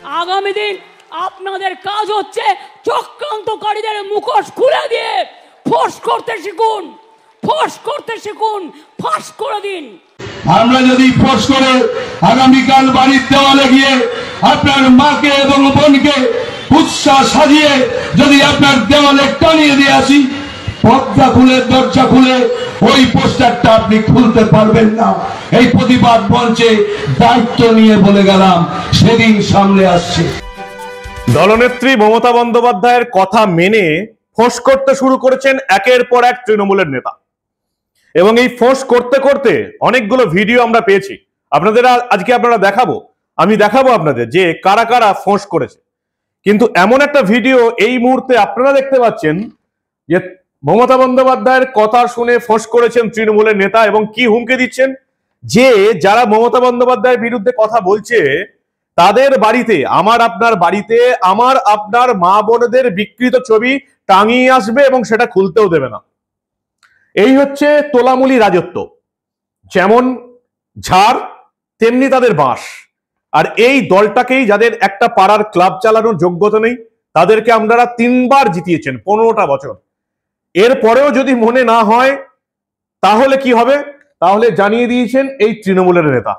আগামী দিন আপনাদের কাজ হচ্ছে চক্রান্তকারীদের মুখোশ খুলে দিয়ে ফোর্স করতে শিখুন, ফোর্স করতে শিখুন, ফাঁস করে দিন। আমরা যদি ফোর্স করে আগামীকাল বাড়ির দেওয়ালে গিয়ে আপনার মাকে এবং বোনকে উৎসাহ সাজিয়ে যদি আপনার দেওয়ালে টানিয়ে দিয়ে আসি, পর্দা খুলে দরজা খুলে ওই পোস্টারটা আপনি খুলতে পারবেন না। এই প্রতিবাদ মঞ্চে দায়িত্ব নিয়ে বলে গেলাম, সেদিন সামনে আসছে। দলনেত্রী মমতা বন্দ্যোপাধ্যায়ের কথা মেনে ফোঁস করতে শুরু করেছেন একের পর এক তৃণমূলের নেতা, এবং এই ফোঁস করতে করতে অনেকগুলো ভিডিও আমরা পেয়েছি। আপনাদের আজকে আমি দেখাবো আপনাদের যে কারা কারা ফোঁস করেছে। কিন্তু এমন একটা ভিডিও এই মুহূর্তে আপনারা দেখতে পাচ্ছেন যে মমতা বন্দ্যোপাধ্যায়ের কথা শুনে ফোঁস করেছেন তৃণমূলের নেতা, এবং কি হুমকি দিচ্ছেন যে যারা মমতা বন্দ্যোপাধ্যায়ের বিরুদ্ধে কথা বলছে তাদের বাড়িতে, আমার আপনার মা বোনদের বিকৃত ছবি টাঙিয়ে আসবে এবং সেটা খুলতেও দেবে না। এই হচ্ছে তোলামুলি রাজত্ব, যেমন ঝাড় তেমনি তাদের বাঁশ। আর এই দলটাকেই, যাদের একটা পাড়ার ক্লাব চালানোর যোগ্যতা নেই, তাদেরকে আপনারা 3 বার জিতিয়েছেন 15টা বছর। এরপরেও যদি মনে না হয় তাহলে কি হবে, তাহলে জানিয়ে দিয়েছেন এই তৃণমূলের নেতা।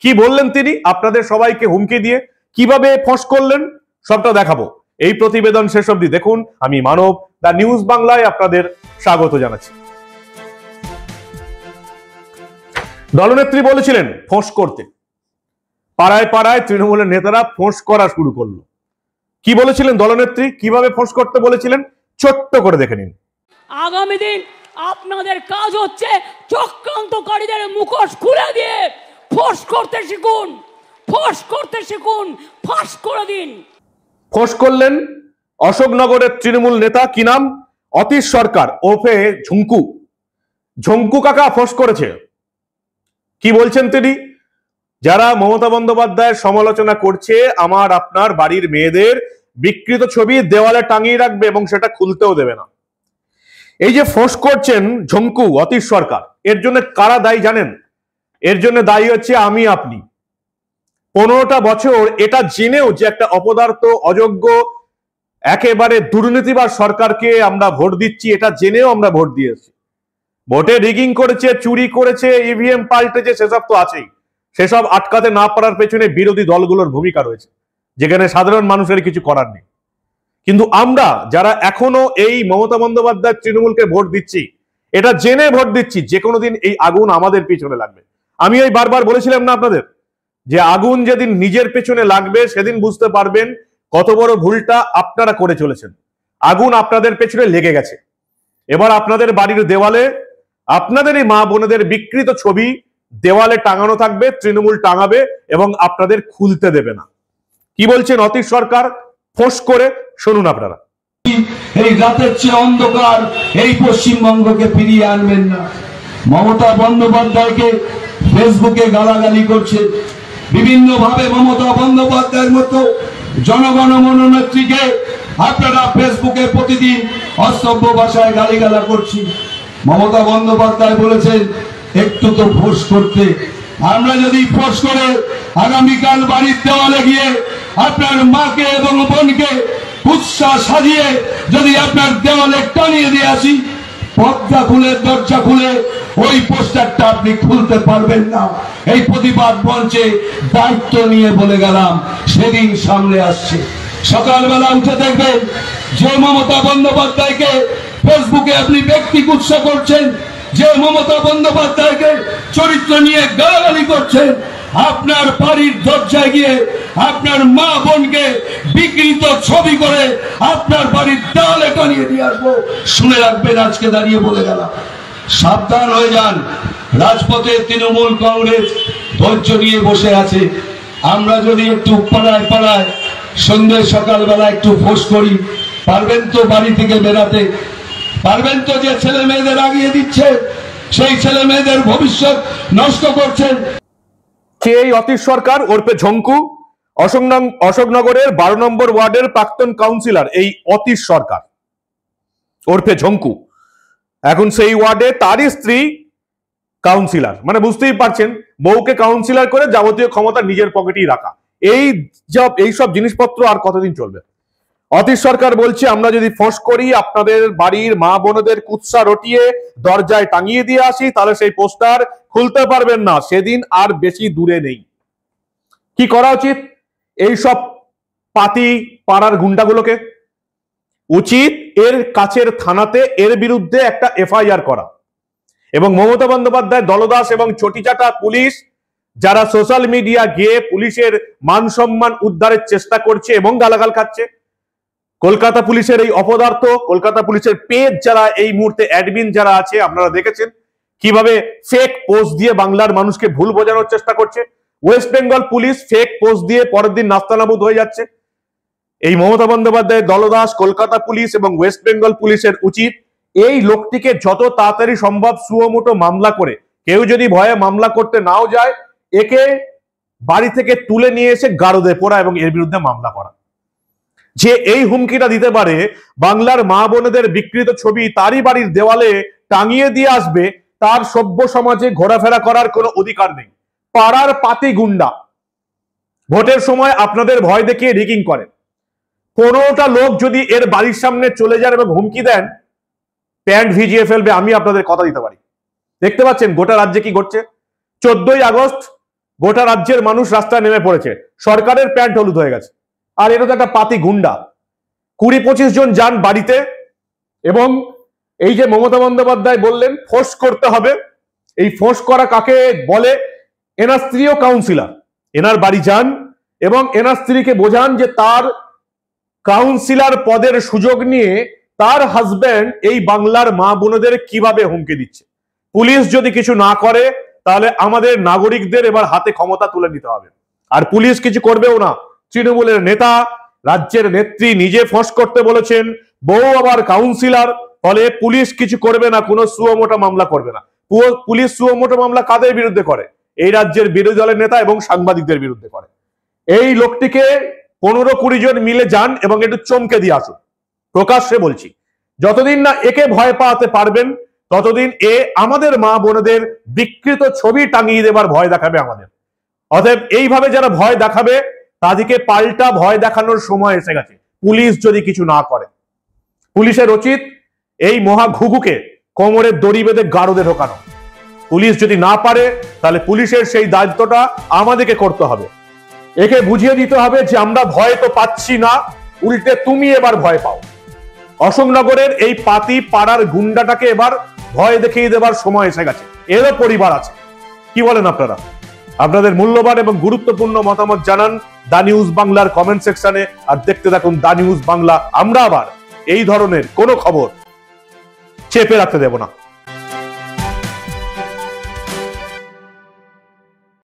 কি বললেন তিনি আপনাদের সবাইকে হুমকি দিয়ে, কিভাবে ফোঁস করলেন, সবটা দেখাবো। এই প্রতিবেদন শেষ অবধি দেখুন। আমি মানব, দা নিউজ বাংলায় আপনাদের স্বাগত জানাচ্ছি। দলনেত্রী বলেছিলেন ফোঁস করতে, পাড়ায় পাড়ায় তৃণমূলের নেতারা ফোঁস করা শুরু করলো। কি বলেছিলেন দলনেত্রী, কিভাবে ফোঁস করতে বলেছিলেন, ছোট্ট করে দেখে নিন। আগামী দিন আপনাদের কাজ হচ্ছে চক্রান্তকারীদের মুখোশ খুলে দিয়ে ফোর্স করতে শিখুন, ফোর্স করতে শিখুন, ফাঁস করে দিন। ফোঁস করলেন অশোকনগরের তৃণমূল নেতা, কি নাম, অতীশ সরকার ওরফে ঝুঙ্কু। ঝুঙ্কু কাকা ফোঁস করেছে। কি বলছেন তিনি, যারা মমতা বন্দ্যোপাধ্যায়ের সমালোচনা করছে আমার আপনার বাড়ির মেয়েদের বিকৃত ছবি দেওয়ালে টাঙিয়ে রাখবে এবং সেটা খুলতেও দেবে না। এই যে ফোঁস করছেন ঝুঙ্কু, অতীশ সরকার, এর জন্য কারা দায়ী জানেন? এর জন্য দায়ী হচ্ছে আমি আপনি। 15টা বছর এটা জেনেও যে একটা অপদার্থ, অযোগ্য, একেবারে দুর্নীতিবাজ সরকারকে আমরা ভোট দিচ্ছি, এটা জেনেও আমরা ভোট দিয়েছি। ভোটে রিগিং করেছে, চুরি করেছে, ইভিএম পাল্টেছে, সেসব তো আছেই। সেসব আটকাতে না পারার পেছনে বিরোধী দলগুলোর ভূমিকা রয়েছে, যেখানে সাধারণ মানুষের কিছু করার নেই। কিন্তু আমরা যারা এখনো এই মমতা বন্দ্যোপাধ্যায় তৃণমূলকে ভোট দিচ্ছি, এটা জেনে ভোট দিচ্ছি যে কোনো দিন এই আগুন আমাদের পিছনে লাগবে। আমি এই বারবার বলেছিলাম না আপনাদের, যে আগুন যেদিন নিজের পেছনে লাগবে সেদিন বুঝতে পারবেন কত বড় ভুলটা আপনারা করে চলেছেন। আগুন আপনাদের পেছনে লেগে গেছে। এবার আপনাদের বাড়ির দেওয়ালে আপনাদের এই মা বোনেদের বিকৃত ছবি দেওয়ালে টাঙানো থাকবে, তৃণমূল টাঙাবে এবং আপনাদের খুলতে দেবে না। কি বলছেন অতীশ সরকার ফোঁস করে, শুনুন আপনারা। এই রাতের চেয়ে অন্ধকার এই পশ্চিমবঙ্গকে ফিরিয়ে আনবেন না। মমতা বন্দ্যোপাধ্যায়কে ফেসবুকে গালাগালি করছে, বিভিন্ন ভাবে মমতা বন্দ্যোপাধ্যায়ের মতো জনগণ নেত্রীকে আপনারা ফেসবুকে প্রতিদিন অসভ্য ভাষায় গালিগালা করছি। মমতা বন্দ্যোপাধ্যায় বলেছেন একটু তো ফোর্স করতে। আমরা যদি ফোর্স করে আগামীকাল বাড়ির দেওয়ালে গিয়ে আপনার মাকে এবং বোনকে উৎসাহ সাজিয়ে যদি আপনার দেওয়ালে টানিয়ে দিয়ে আসি, পর্দা খুলে দরজা খুলে ওই পোস্টারটা আপনি খুলতে পারবেন না। এই প্রতিবাদ মঞ্চে দায়িত্ব নিয়ে বলে গেলাম, সেদিন সামনে আসছে। সকালবেলা উঠে দেখবেন যে মমতা বন্দ্যোপাধ্যায়কে ফেসবুকে আপনি ব্যক্তি কুৎসা করছেন, যে মমতা বন্দ্যোপাধ্যায়কে চরিত্র নিয়ে গালাগালি করছেন, আপনার বাড়ির দরজায় গিয়ে আপনার মা বোনকে বিকৃত ছবি করে আপনার বাড়ির দেওয়ালে টানিয়ে দিয়ে আসবো। শুনে রাখবেন, আজকে দাঁড়িয়ে বলে গেলাম, সাবধান হয়ে যান। রাজপথে তৃণমূল কংগ্রেস ধৈর্য নিয়ে বসে আছে। আমরা যদি একটু পাড়ায় পাড়ায় সন্ধ্যে সকালবেলা একটু ফোর্স করি, পারবেন তো বাড়ি থেকে বেরাতে? পারবেন তো? যে ছেলে মেয়েদের আগিয়ে দিচ্ছে, সেই ছেলে মেয়েদের ভবিষ্যৎ নষ্ট করছেন। এই অতীশ সরকার ওরফে ঝঙ্কু, অশোকনগরের 12 নম্বর ওয়ার্ডের প্রাক্তন কাউন্সিলর এই অতীশ সরকার ওরফে ঝঙ্কু। এখন সেই ওয়ার্ডে তারই স্ত্রী কাউন্সিলর, মানে বুঝতেই পারছেন বউকে কাউন্সিলর করে যাবতীয় ক্ষমতা নিজের পকেটেই রাখা। এইসব জিনিসপত্র আর কতদিন চলবে? অতীশ সরকার বলছে আমরা যদি ফোঁস করি, আপনাদের বাড়ির মা বোনদের কুৎসা রটিয়ে দরজায় টাঙিয়ে দিয়ে আসি, তাহলে সেই পোস্টার খুলতে পারবেন না। সেদিন আর বেশি দূরে নেই। কি করা উচিত? এইসব পাতি পাড়ার গুন্ডাগুলোকে উচিত এর কাছের থানাতে এর বিরুদ্ধে একটা এফআইআর করা, এবং মমতা বন্দ্যোপাধ্যায়, দলদাস এবং চটিচাটা পুলিশ যারা সোশ্যাল মিডিয়া গিয়ে পুলিশের মান সম্মান উদ্ধারের চেষ্টা করছে এবং গালাগাল খাচ্ছে, কলকাতা পুলিশের এই অপদার্থ, কলকাতা পুলিশের পেজ যারা এই মুহূর্তে অ্যাডমিন যারা আছে, আপনারা দেখেছেন কিভাবে ফেক পোস্ট দিয়ে বাংলার মানুষকে ভুল বোঝানোর চেষ্টা করছে। West Bengal police fake post দিয়ে পরের দিন নাস্তানাবুদ হয়ে যাচ্ছে। এই মমতা বন্দ্যোপাধ্যায়, দলদাস, কলকাতা পুলিশ এবং ওয়েস্ট বেঙ্গল পুলিশের উচিত এই লোকটিকে যত তাড়াতাড়ি সম্ভব সুমোটো মামলা করে, কেউ যদি ভয়ে মামলা করতে নাও যায়, একে বাড়ি থেকে তুলে নিয়ে এসে গারদে পোড়া এবং এর বিরুদ্ধে মামলা করা। যে এই হুমকিটা দিতে পারে, বাংলার মা বোনেদের বিকৃত ছবি তারই বাড়ির দেওয়ালে টাঙিয়ে দিয়ে আসবে, তার সভ্য সমাজে ঘোরাফেরা করার কোনো অধিকার নেই। পাড়ার পাতি গুন্ডা ভোটের সময় আপনাদের ভয় দেখিয়ে রিগিং করে। 15টা লোক যদি এর বাড়ির সামনে চলে যান এবং হুমকি দেন, প্যান্ট ভিজিয়ে ফেলবে, আমি আপনাদের কথা দিতে পারি। দেখতে পাচ্ছেন গোটা রাজ্যে কি ঘটছে। 14ই আগস্ট গোটা রাজ্যের মানুষ রাস্তায় নেমে পড়েছে, সরকারের প্যান্ট হলুদ হয়ে গেছে। আর এটা তো একটা পাতি গুন্ডা। 20-25 জন যান বাড়িতে, এবং এই যে মমতা বন্দ্যোপাধ্যায় বললেন ফোর্স করতে হবে, এই ফোর্স করা কাকে বলে? এনার স্ত্রীও কাউন্সিলর, এনার বাড়ি যান এবং এনার স্ত্রীকে বোঝান যে তার কাউন্সিলর পদের সুযোগ নিয়ে তার হাজবেন্ড এই বাংলার মা বোনদের কিভাবে হুমকি দিচ্ছে। পুলিশ যদি কিছু না করে, তাহলে আমাদের নাগরিকদের এবার হাতে ক্ষমতা তুলে নিতে হবে। আর পুলিশ কিছু করবেও না। তৃণমূলের নেতা, রাজ্যের নেত্রী নিজে ফোঁস করতে বলেছেন, বউ আবার কাউন্সিলর, ফলে পুলিশ কিছু করবে না, কোনো সুমোটো মামলা করবে না। পুলিশ সুমোটো মামলা কাদের বিরুদ্ধে করে? এই রাজ্যের বিরোধী দলের নেতা এবং সাংবাদিকদের বিরুদ্ধে করে। এই লোকটিকে 15-20 জন মিলে যান এবং একটু চমকে দিয়ে আসুন। প্রকাশ্যে বলছি, যতদিন না একে ভয় পাওয়াতে পারবেন, ততদিন এ আমাদের মা বোনদের বিকৃত ছবি টাঙিয়ে দেবার ভয় দেখাবে আমাদের। অতএব এইভাবে যারা ভয় দেখাবে, তাদেরকে পাল্টা ভয় দেখানোর সময় এসে গেছে, পুলিশ যদি কিছু না করে। পুলিশের উচিত এই মহা ঘুঘুকে কোমরের দড়ি বেঁধে গারদে ঢোকানো। পুলিশ যদি না পারে, তাহলে পুলিশের সেই দায়িত্বটা আমাদেরকে করতে হবে। একে বুঝিয়ে দিতে হবে যে আমরা ভয় তো পাচ্ছি না, উল্টে তুমি এবার ভয় পাও। অশোকনগরের এই পাতি পাড়ার গুন্ডাটাকে এবার ভয় দেখিয়ে দেবার সময় এসে গেছে। এরও পরিবার আছে। কি বলেন আপনারা? আপনাদের মূল্যবান এবং গুরুত্বপূর্ণ মতামত জানান দা নিউজ বাংলার কমেন্ট সেকশনে। আর দেখতে থাকুন দা নিউজ বাংলা। আমরা আবার এই ধরনের কোনো খবর চেপে রাখতে দেব না।